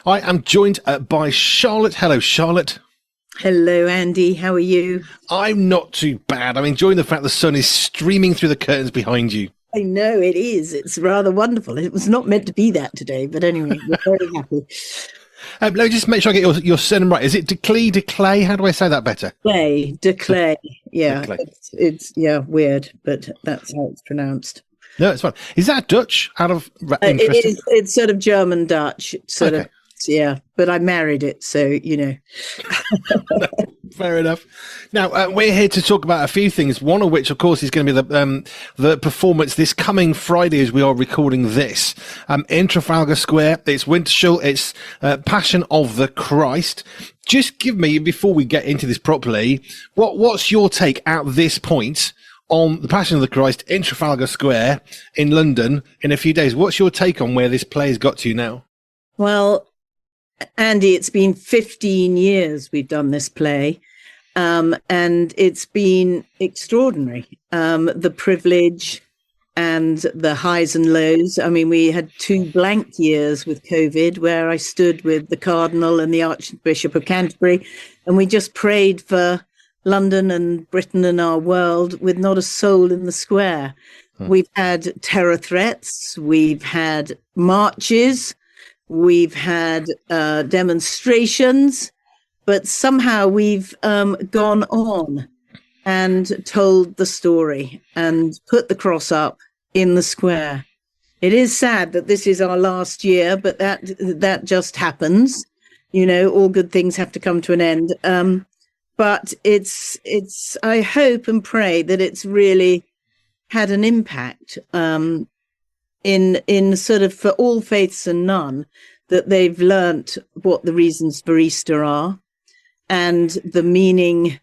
I am joined by Charlotte. Hello, Charlotte. Hello, Andy. How are you? I'm not too bad. I'm enjoying the fact the sun is streaming through the curtains behind you. I know it is. It's rather wonderful. It was not meant to be that today, but anyway, we're very happy. Let me just make sure I get your surname right. Is it de Clay? How do I say that better? De Clay. Yeah, De Clay. it's weird, but that's how it's pronounced. No, it's fine. Is that Dutch? Out of It is. It's sort of German Dutch, sort Okay. of. Yeah, but I married it, so Fair enough. Now, we're here to talk about a few things, one of which, of course, is going to be the performance this coming Friday as we are recording this in Trafalgar Square. It's Wintershall. It's Passion of the Christ. Just give me, before we get into this properly, what's your take at this point on the Passion of the Christ in Trafalgar Square in London in a few days? What's your take on where this play has got to now? Well, Andy, it's been 15 years we've done this play, and it's been extraordinary. The privilege and the highs and lows. I mean, we had 2 blank years with COVID where I stood with the Cardinal and the Archbishop of Canterbury, and we just prayed for London and Britain and our world with not a soul in the square. We've had terror threats, we've had marches, we've had demonstrations, but somehow we've gone on and told the story and put the cross up in the square. It is sad that this is our last year, but that just happens. All good things have to come to an end. But it's. I hope and pray that it's really had an impact. In sort of for all faiths and none, that they've learnt what the reasons for Easter are and the meaning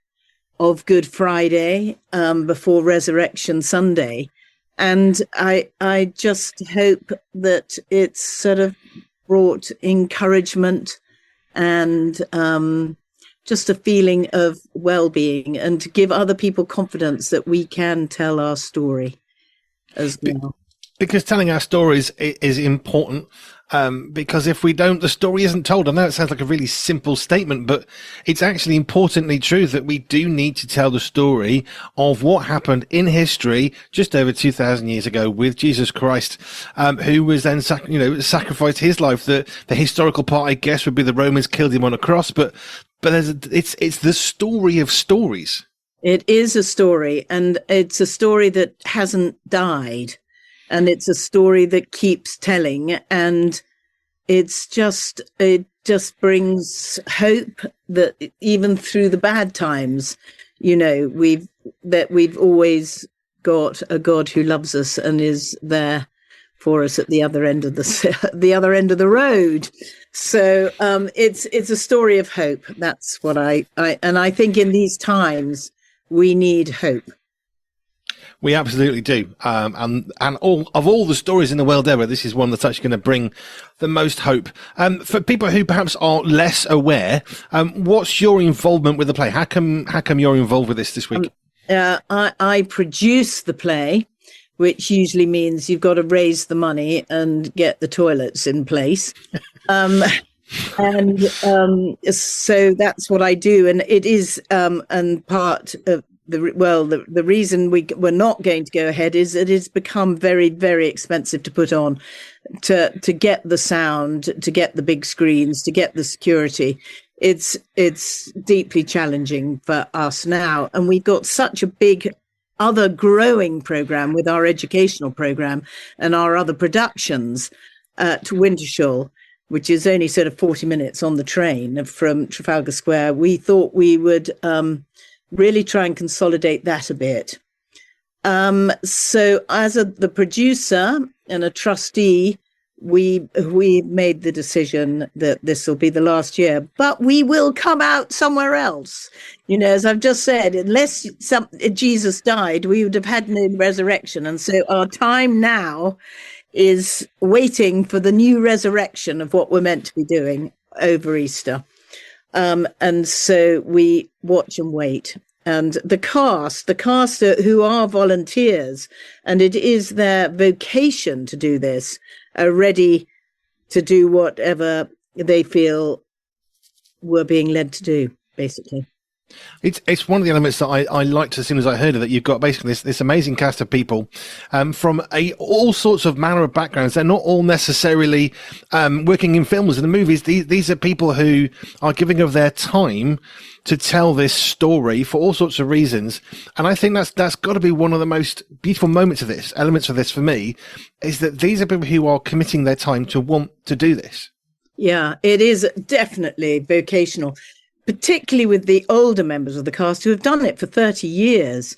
of Good Friday before Resurrection Sunday. And I just hope that it's sort of brought encouragement and just a feeling of well-being, and to give other people confidence that we can tell our story as well. Because telling our stories is important, because if we don't, the story isn't told. I know it sounds like a really simple statement, but it's actually importantly true that we do need to tell the story of what happened in history just over 2,000 years ago with Jesus Christ, who was then, sacrificed his life. The historical part, I guess, would be the Romans killed him on a cross, but it's the story of stories. It is a story, and it's a story that hasn't died. And it's a story that keeps telling, and it just brings hope that even through the bad times, we've always got a God who loves us and is there for us at the other end of the road. So it's a story of hope. That's what I think in these times we need hope. We absolutely do. And all the stories in the world ever, this is one that's actually going to bring the most hope. For people who perhaps are less aware, what's your involvement with the play? How come you're involved with this week? I produce the play, which usually means you've got to raise the money and get the toilets in place. So that's what I do. And it is, and part of, the reason we're not going to go ahead is it has become very, very expensive to put on, to get the sound, to get the big screens, to get the security. It's deeply challenging for us now. And we've got such a big other growing program with our educational program and our other productions at Wintershall, which is only sort of 40 minutes on the train from Trafalgar Square. We thought we would really try and consolidate that a bit. So as the producer and a trustee, we made the decision that this will be the last year, but we will come out somewhere else. As I've just said, unless Jesus died, we would have had no resurrection. And so our time now is waiting for the new resurrection of what we're meant to be doing over Easter. And so we watch and wait. And the cast who are volunteers, and it is their vocation to do this, are ready to do whatever they feel we're being led to do, basically. It's one of the elements that I liked as soon as I heard of it. You've got basically this amazing cast of people from all sorts of manner of backgrounds. They're not all necessarily working in films and the movies. These are people who are giving of their time to tell this story for all sorts of reasons. And I think that's got to be one of the most beautiful elements of this for me, is that these are people who are committing their time to want to do this. Yeah, it is definitely vocational, particularly with the older members of the cast who have done it for 30 years.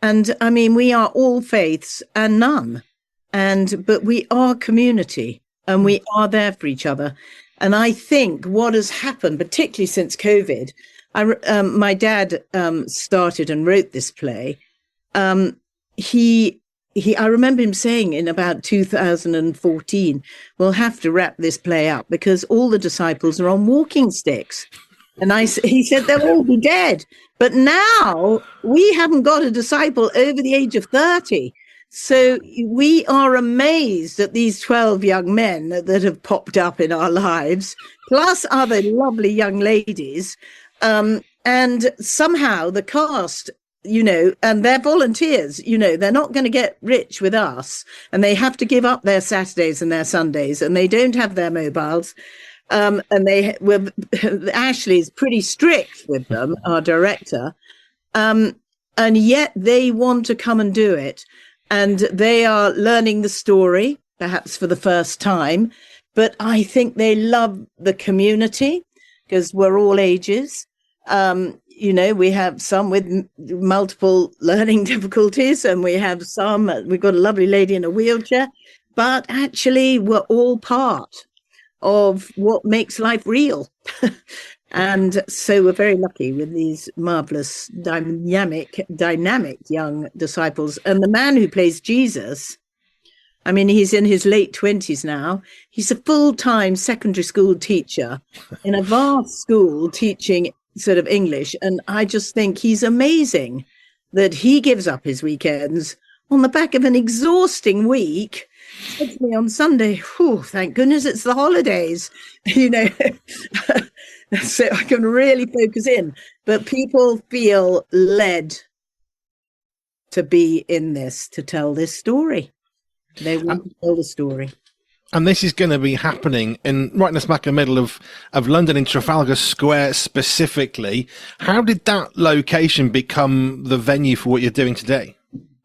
And I mean, we are all faiths and none, but we are community and we are there for each other. And I think what has happened, particularly since COVID, my dad started and wrote this play. I remember him saying in about 2014, we'll have to wrap this play up because all the disciples are on walking sticks. And he said they'll all be dead. But now we haven't got a disciple over the age of 30. So we are amazed at these 12 young men that have popped up in our lives, plus other lovely young ladies. And somehow the cast, and they're volunteers, they're not going to get rich with us. And they have to give up their Saturdays and their Sundays, and they don't have their mobiles. And Ashley's pretty strict with them, our director. And yet they want to come and do it. And they are learning the story, perhaps for the first time. But I think they love the community because we're all ages. We have some with multiple learning difficulties, and we've got a lovely lady in a wheelchair. But actually, we're all part of what makes life real. And so we're very lucky with these marvelous, dynamic young disciples. And the man who plays Jesus, I mean, he's in his late 20s now. He's a full-time secondary school teacher in a vast school teaching sort of English. And I just think he's amazing that he gives up his weekends on the back of an exhausting week. Said to me on Sunday, thank goodness it's the holidays, so I can really focus in. But people feel led to be in this, to tell this story. They want to tell the story. And this is going to be happening right in the smack in the middle of London, in Trafalgar Square specifically. How did that location become the venue for what you're doing today?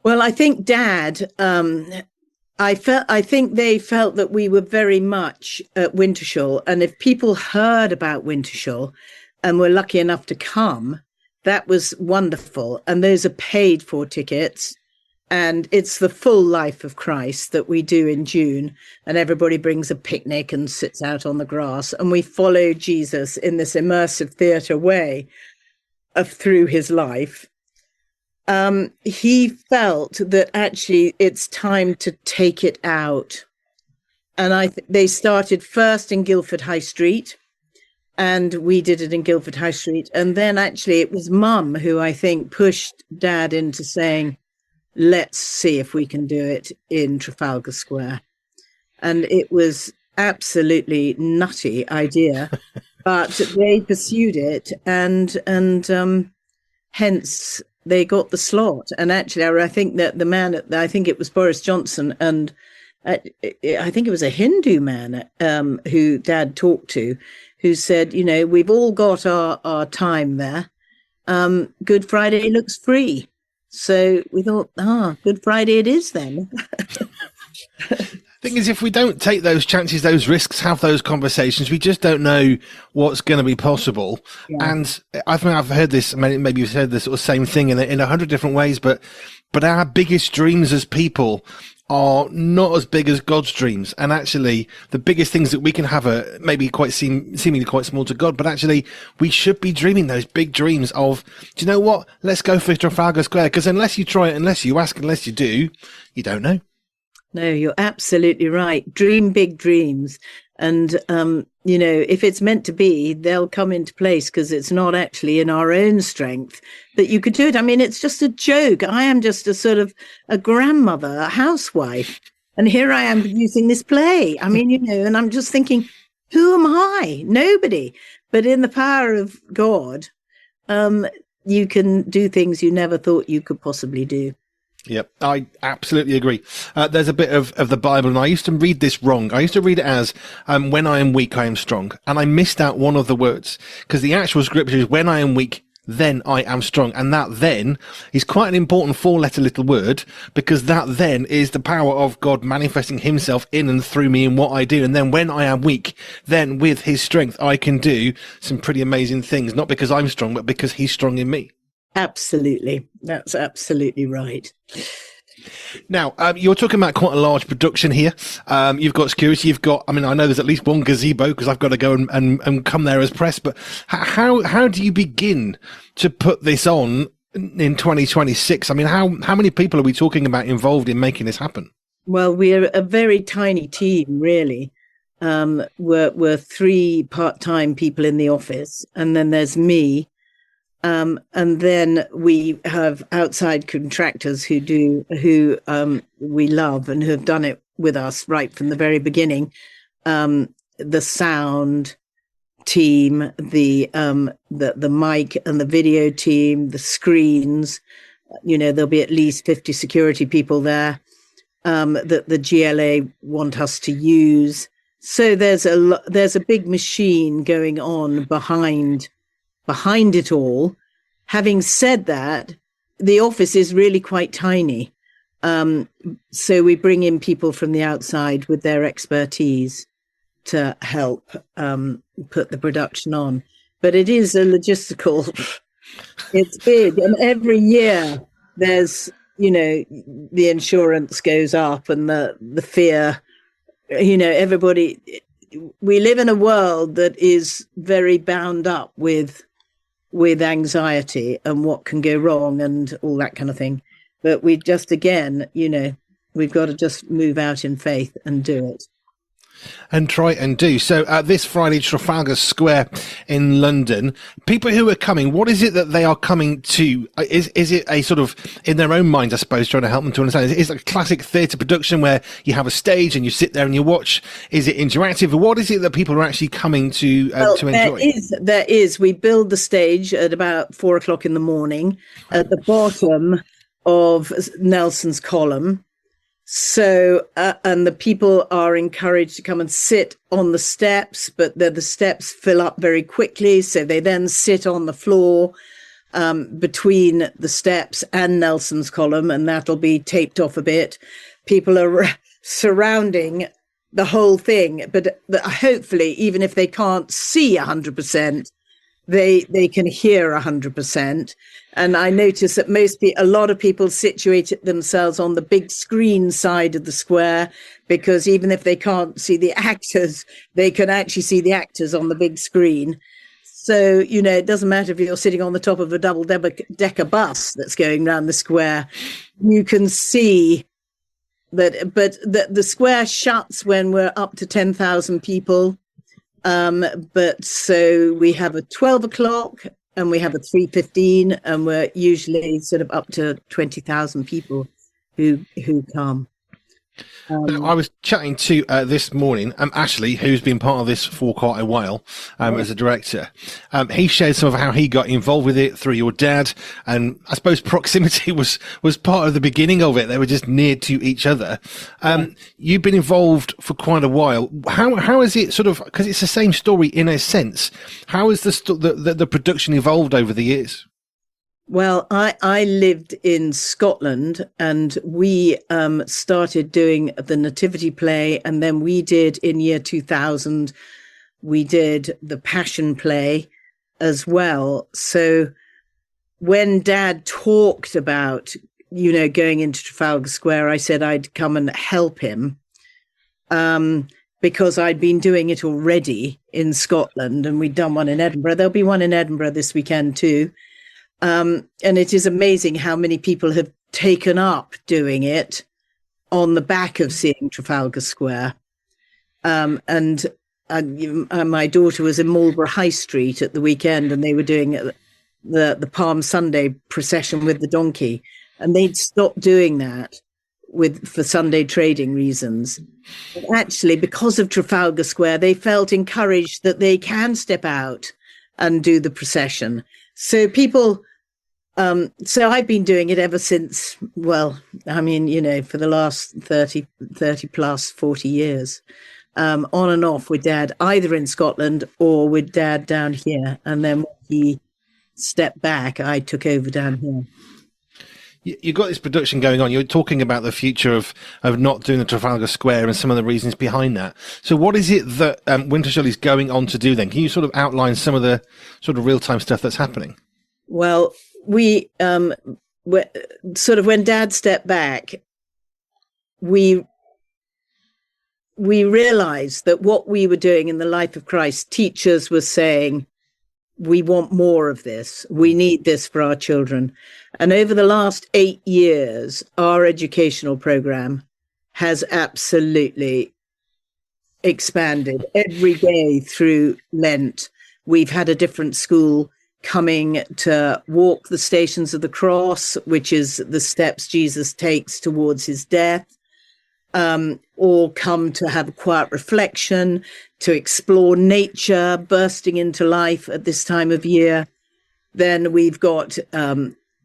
Well, I think Dad... I think they felt that we were very much at Wintershall. And if people heard about Wintershall and were lucky enough to come, that was wonderful. And those are paid for tickets. And it's the full life of Christ that we do in June. And everybody brings a picnic and sits out on the grass. And we follow Jesus in this immersive theatre way through his life. He felt that actually it's time to take it out. And they started first in Guildford High Street, and we did it in Guildford High Street. And then actually it was Mum who I think pushed Dad into saying, let's see if we can do it in Trafalgar Square. And it was absolutely nutty idea, but they pursued it and hence they got the slot. And actually, I think that I think it was Boris Johnson, and I think it was a Hindu man who Dad talked to, who said, we've all got our time there. Good Friday looks free. So we thought, Good Friday it is then. Thing is, if we don't take those chances, those risks, have those conversations, we just don't know what's going to be possible. Yeah. And I've heard this, maybe you've said this sort of same thing in 100 different ways, but our biggest dreams as people are not as big as God's dreams. And actually, the biggest things that we can have are maybe seemingly quite small to God, but actually we should be dreaming those big dreams of, do you know what? Let's go for Trafalgar Square. Because unless you try it, unless you ask, unless you do, you don't know. No, you're absolutely right. Dream big dreams. And, if it's meant to be, they'll come into place because it's not actually in our own strength that you could do it. I mean, it's just a joke. I am just a sort of a grandmother, a housewife. And here I am producing this play. I mean, and I'm just thinking, Who am I? Nobody. But in the power of God, you can do things you never thought you could possibly do. Yep, I absolutely agree. There's a bit of the Bible, and I used to read this wrong. I used to read it as, when I am weak, I am strong. And I missed out one of the words, because the actual scripture is, when I am weak, then I am strong. And that then is quite an important 4-letter little word, because that then is the power of God manifesting himself in and through me in what I do. And then when I am weak, then with his strength, I can do some pretty amazing things, not because I'm strong, but because he's strong in me. Absolutely. That's absolutely right. Now, you're talking about quite a large production here. You've got security, I know there's at least one gazebo because I've got to go and come there as press, but how do you begin to put this on in 2026? I mean, how many people are we talking about involved in making this happen? Well, we're a very tiny team, really. We're 3 part-time people in the office, and then there's me. And then we have outside contractors who we love and who have done it with us right from the very beginning. The sound team, the mic and the video team, the screens. There'll be at least 50 security people there that the GLA want us to use. So there's a big machine going on behind it all. Having said that, the office is really quite tiny. So we bring in people from the outside with their expertise to help put the production on. But it is a logistical, it's big. And every year there's, the insurance goes up and the fear, everybody, we live in a world that is very bound up with anxiety and what can go wrong and all that kind of thing. But we just, again, we've got to just move out in faith and do it. And try and do. So this Friday, Trafalgar Square in London, people who are coming, what is it that they are coming to? Is it a sort of, in their own minds, I suppose, trying to help them to understand? Is it a classic theatre production where you have a stage and you sit there and you watch? Is it interactive? What is it that people are actually coming to enjoy? There is. We build the stage at about 4:00 in the morning at the bottom of Nelson's column. So, and the people are encouraged to come and sit on the steps, but the steps fill up very quickly. So they then sit on the floor between the steps and Nelson's column, and that'll be taped off a bit. People are surrounding the whole thing, but hopefully, even if they can't see 100%, they can hear 100%. And I notice that a lot of people situate themselves on the big screen side of the square, because even if they can't see the actors, they can actually see the actors on the big screen. So, it doesn't matter if you're sitting on the top of a double-decker bus that's going around the square, you can see that. But the square shuts when we're up to 10,000 people. But so we have a 12:00 and we have a 3:15, and we're usually sort of up to 20,000 people who come. I was chatting to this morning, Ashley, who's been part of this for quite a while as a director. He shared some of how he got involved with it through your dad, and I suppose proximity was part of the beginning of it. They were just near to each other. You've been involved for quite a while. How is it sort of, because it's the same story in a sense, how has the production evolved over the years? Well, I lived in Scotland, and we started doing the Nativity play, and then we did in year 2000, we did the Passion play as well. So when Dad talked about, going into Trafalgar Square, I said I'd come and help him because I'd been doing it already in Scotland, and we'd done one in Edinburgh. There'll be one in Edinburgh this weekend too. And it is amazing how many people have taken up doing it on the back of seeing Trafalgar Square. And my daughter was in Marlborough High Street at the weekend, and they were doing the Palm Sunday procession with the donkey, and they'd stopped doing that for Sunday trading reasons. But actually, because of Trafalgar Square, they felt encouraged that they can step out and do the procession. So people, so I've been doing it ever since, well, I mean, you know, for the last 30 plus 40 years, on and off with Dad, either in Scotland or with Dad down here. And then when he stepped back, I took over down here. You've got this production going on. You're talking about the future of not doing the Trafalgar Square and some of the reasons behind that. So what is it that Wintershall is going on to do then? Can you sort of outline some of the sort of real-time stuff that's happening? Well, we sort of, when Dad stepped back, we realized that what we were doing in the Life of Christ, teachers were saying, we want more of this. We need this for our children. And over the last 8 years, our educational program has absolutely expanded. Every day through Lent, we've had a different school coming to walk the Stations of the Cross, which is the steps Jesus takes towards his death, or come to have a quiet reflection, to explore nature bursting into life at this time of year. Then we've got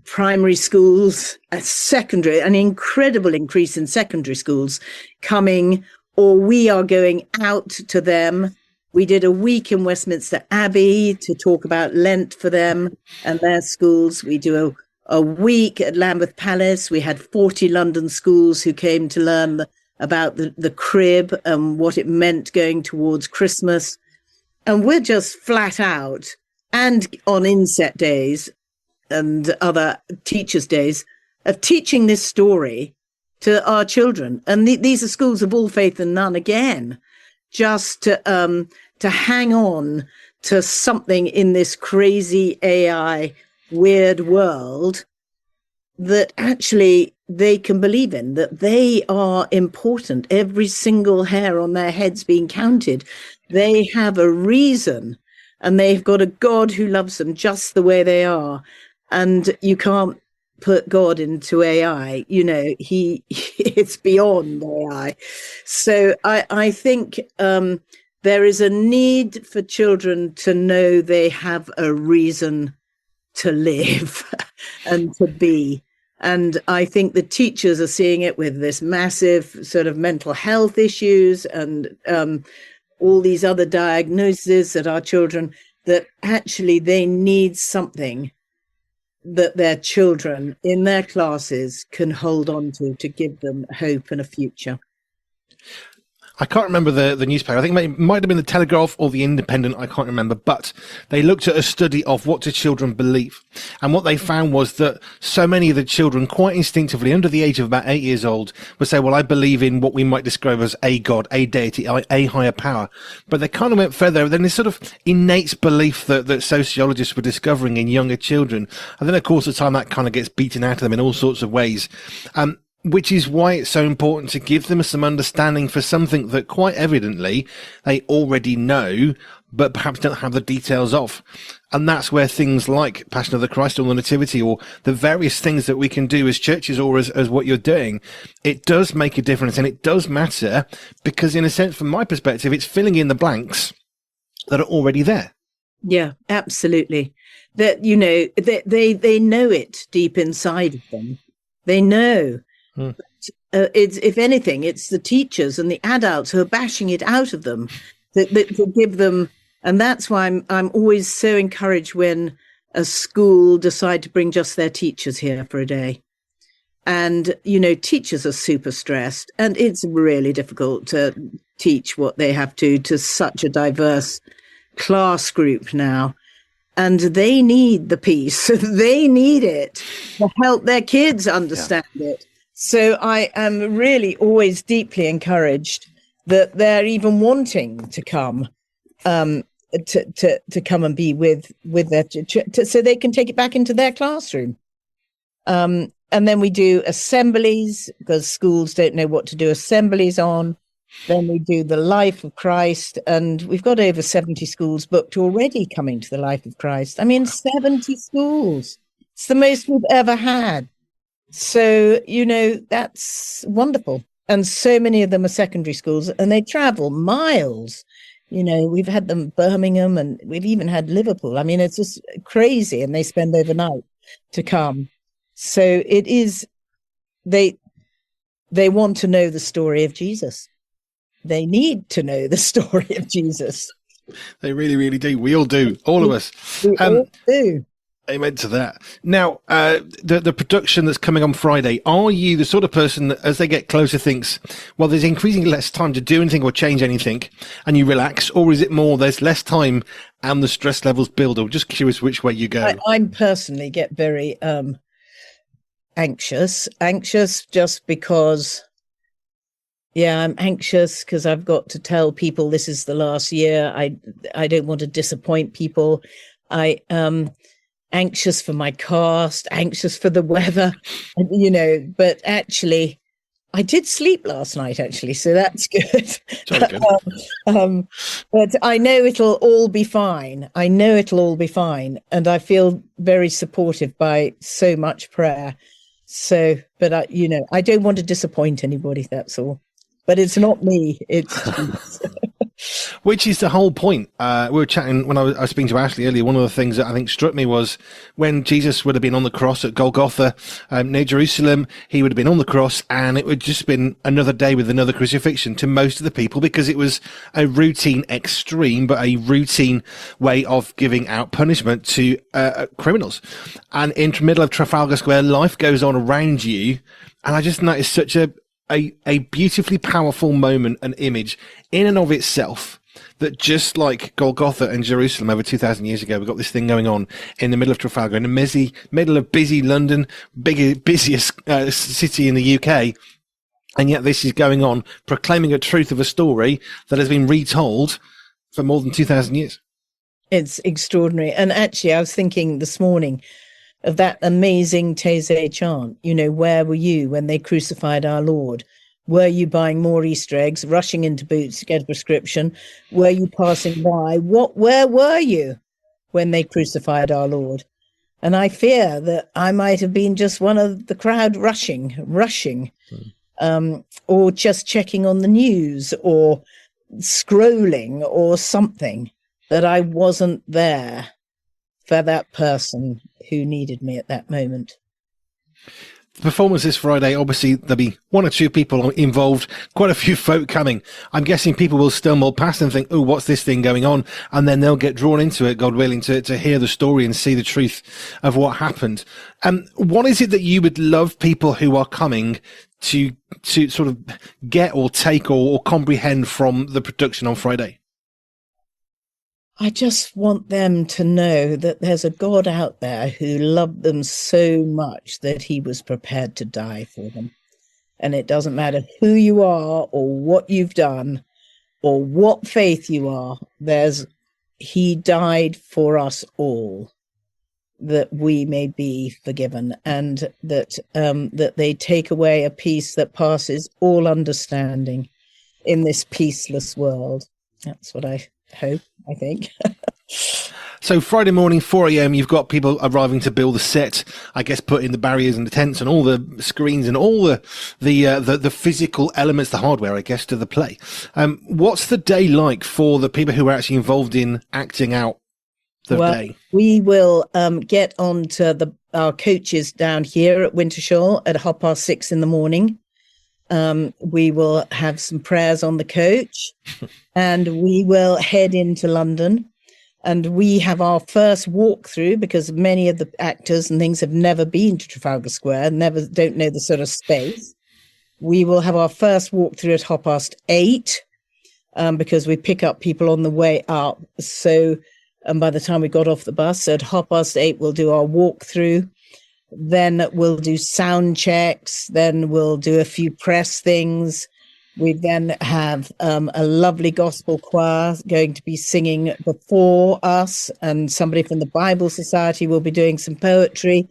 primary schools, secondary, an incredible increase in secondary schools coming, or we are going out to them. We did a week in Westminster Abbey to talk about Lent for them and their schools. We do a week at Lambeth Palace. We had 40 London schools who came to learn about the crib and what it meant going towards Christmas. And we're just flat out, and on inset days and other teachers' days, of teaching this story to our children. And these are schools of all faith and none, again, just to hang on to something in this crazy AI weird world that actually they can believe in, that they are important. Every single hair on their head's being counted. They have a reason, and they've got a God who loves them just the way they are. And you can't put God into AI, you know, it's beyond AI. So I think there is a need for children to know they have a reason to live and to be. And I think the teachers are seeing it with this massive sort of mental health issues and all these other diagnoses that our children, that actually they need something that their children in their classes can hold on to give them hope and a future. I can't remember the newspaper. I think it might have been the Telegraph or the Independent. I can't remember. But they looked at a study of what do children believe. And what they found was that so many of the children, quite instinctively, under the age of about 8 years old, would say, well, I believe in what we might describe as a God, a deity, a higher power. But they kind of went further than this sort of innate belief that sociologists were discovering in younger children. And then, of course, at the time that kind of gets beaten out of them in all sorts of ways. Which is why it's so important to give them some understanding for something that quite evidently they already know, but perhaps don't have the details of. And that's where things like Passion of the Christ or the Nativity or the various things that we can do as churches or as what you're doing, it does make a difference, and it does matter because, in a sense, from my perspective, it's filling in the blanks that are already there. Yeah, absolutely. That, you know, they know it deep inside of them. They know. It's, if anything, it's the teachers and the adults who are bashing it out of them that give them, and that's why I'm always so encouraged when a school decide to bring just their teachers here for a day. And, you know, teachers are super stressed, and it's really difficult to teach what they have to such a diverse class group now. And they need the peace. They need it to help their kids understand it. So I am really always deeply encouraged that they're even wanting to come, to come and be with their so they can take it back into their classroom. And then we do assemblies because schools don't know what to do assemblies on. Then we do the Life of Christ, and we've got over 70 schools booked already coming to the Life of Christ. I mean, 70 schools. It's the most we've ever had. So, that's wonderful. And so many of them are secondary schools and they travel miles. We've had them Birmingham and we've even had Liverpool. I mean, it's just crazy. And they spend overnight to come. So it is, they want to know the story of Jesus. They need to know the story of Jesus. They really, really do. We all do. All of us. We all do. Amen to that. Now, the production that's coming on Friday, are you the sort of person that as they get closer thinks, well, there's increasingly less time to do anything or change anything and you relax? Or is it more there's less time and the stress levels build? I'm just curious which way you go. I'm personally get very anxious just because, I'm anxious because I've got to tell people this is the last year. I don't want to disappoint people. I anxious for my cast, anxious for the weather, but actually I did sleep last night, actually, so that's good. But I know it'll all be fine. And I feel very supported by so much prayer. So, but I don't want to disappoint anybody, that's all. But it's not me, it's Which is the whole point. We were chatting when I was speaking to Ashley earlier. One of the things that I think struck me was when Jesus would have been on the cross at Golgotha, near Jerusalem, he would have been on the cross and it would just been another day with another crucifixion to most of the people because it was a routine extreme, but a routine way of giving out punishment to criminals. And in the middle of Trafalgar Square, life goes on around you. And I just noticed such a beautifully powerful moment and image in and of itself that just like Golgotha and Jerusalem over 2,000 years ago, we've got this thing going on in the middle of Trafalgar, in the middle of busy London, busiest city in the UK. And yet this is going on, proclaiming a truth of a story that has been retold for more than 2,000 years. It's extraordinary. And actually, I was thinking this morning of that amazing Taizé chant, where were you when they crucified our Lord? Were you buying more Easter eggs, rushing into Boots to get a prescription? Were you passing by? Where were you when they crucified our Lord? And I fear that I might have been just one of the crowd rushing, or just checking on the news or scrolling or something, that I wasn't there for that person who needed me at that moment. The performance this Friday, obviously there'll be one or two people involved, quite a few folk coming. I'm guessing people will stumble past and think, oh, what's this thing going on? And then they'll get drawn into it, God willing, to hear the story and see the truth of what happened. What is it that you would love people who are coming to sort of get or take or comprehend from the production on Friday? I just want them to know that there's a God out there who loved them so much that he was prepared to die for them. And it doesn't matter who you are or what you've done or what faith you are, he died for us all that we may be forgiven, and that they take away a peace that passes all understanding in this peaceless world. That's what I hope, I think. So Friday morning, 4 a.m., you've got people arriving to build the set, I guess, put in the barriers and the tents and all the screens and all the physical elements, the hardware, I guess, to the play. What's the day like for the people who are actually involved in acting out the day? We will get on to our coaches down here at Wintershall at 6:30 in the morning. We will have some prayers on the coach and we will head into London, and we have our first walkthrough because many of the actors and things have never been to Trafalgar Square, don't know the sort of space. We will have our first walkthrough at 8:30 because we pick up people on the way up. So by the time we got off the bus at 8:30, we'll do our walkthrough. Then we'll do sound checks. Then we'll do a few press things. We then have a lovely gospel choir going to be singing before us, and somebody from the Bible Society will be doing some poetry.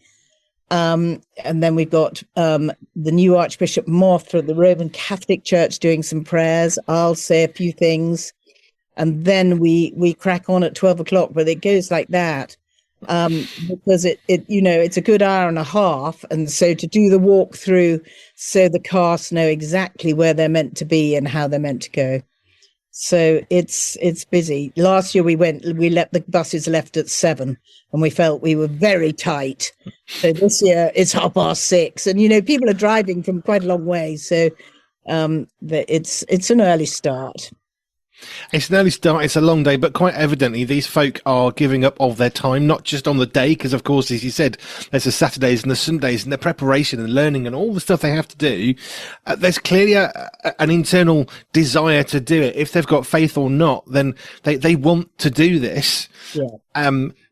And then we've got the new Archbishop Moth of the Roman Catholic Church doing some prayers. I'll say a few things. And then we crack on at 12 o'clock, but it goes like that because it's a good hour and a half. And so to do the walk through so the cast know exactly where they're meant to be and how they're meant to go. So it's busy. Last year the buses left at 7 and we felt we were very tight. So this year it's 6:30 and, people are driving from quite a long way. So it's an early start. It's an early start, it's a long day, but quite evidently these folk are giving up of their time, not just on the day, because of course, as you said, there's the Saturdays and the Sundays and the preparation and learning and all the stuff they have to do. There's clearly an internal desire to do it. If they've got faith or not, then they want to do this. Yeah.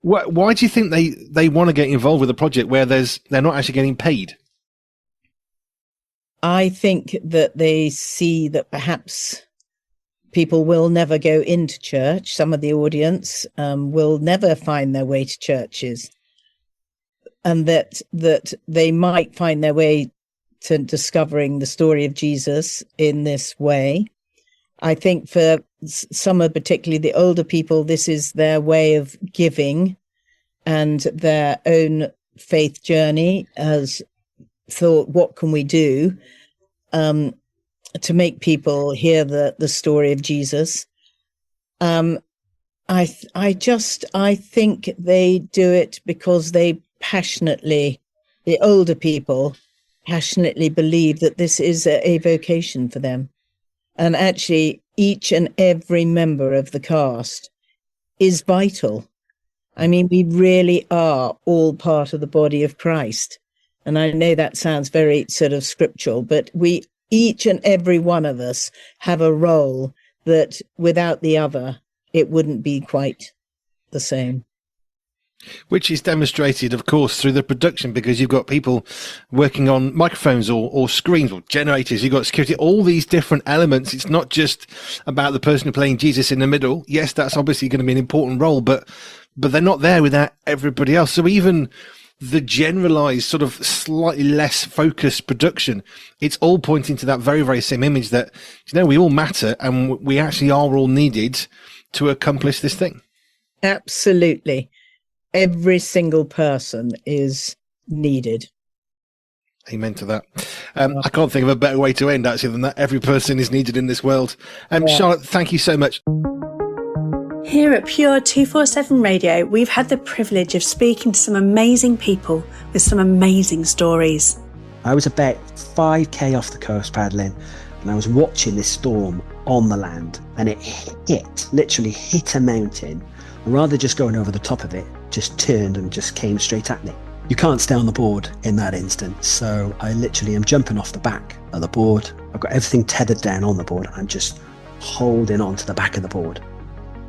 Why do you think they want to get involved with a project where they're not actually getting paid? I think that they see that perhaps people will never go into church. Some of the audience will never find their way to churches, and that they might find their way to discovering the story of Jesus in this way. I think for some of, particularly the older people, this is their way of giving, and their own faith journey has thought, what can we do to make people hear the story of Jesus? I think they do it because the older people passionately believe that this is a vocation for them. And actually, each and every member of the cast is vital. I mean, we really are all part of the body of Christ. And I know that sounds very sort of scriptural, but each and every one of us have a role that without the other, it wouldn't be quite the same. Which is demonstrated, of course, through the production, because you've got people working on microphones or screens or generators. You've got security, all these different elements. It's not just about the person playing Jesus in the middle. Yes, that's obviously going to be an important role, but they're not there without everybody else. So even the generalized sort of slightly less focused production, it's all pointing to that very, very same image that, we all matter and we actually are all needed to accomplish this thing. Absolutely. Every single person is needed. Amen to that. I can't think of a better way to end actually than that. Every person is needed in this world. Charlotte, thank you so much. Here at Pure 247 Radio, we've had the privilege of speaking to some amazing people with some amazing stories. I was about 5k off the coast paddling, and I was watching this storm on the land, and it literally hit a mountain. And rather than just going over the top of it, just turned and just came straight at me. You can't stay on the board in that instance, so I literally am jumping off the back of the board. I've got everything tethered down on the board. I'm just holding on to the back of the board.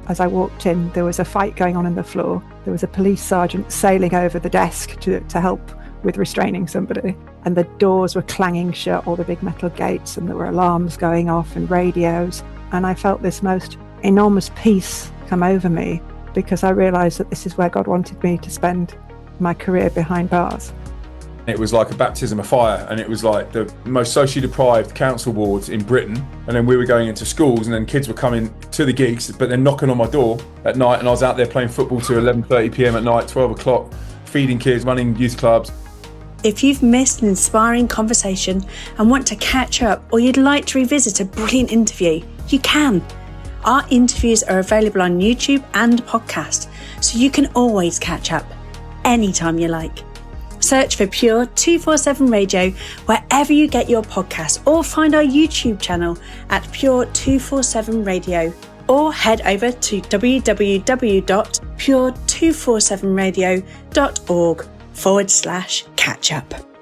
As I walked in, there was a fight going on the floor. There was a police sergeant sailing over the desk to help with restraining somebody. And the doors were clanging shut, all the big metal gates, and there were alarms going off and radios. And I felt this most enormous peace come over me, because I realised that this is where God wanted me to spend my career behind bars. It was like a baptism of fire, and it was like the most socially deprived council wards in Britain. And then we were going into schools, and then kids were coming to the gigs, but then knocking on my door at night, and I was out there playing football till 11:30 p.m. at night, 12 o'clock, feeding kids, running youth clubs. If you've missed an inspiring conversation and want to catch up, or you'd like to revisit a brilliant interview, you can. Our interviews are available on YouTube and podcast, so you can always catch up anytime you like. Search for Pure 247 Radio wherever you get your podcasts, or find our YouTube channel at Pure 247 Radio, or head over to www.pure247radio.org/catch up.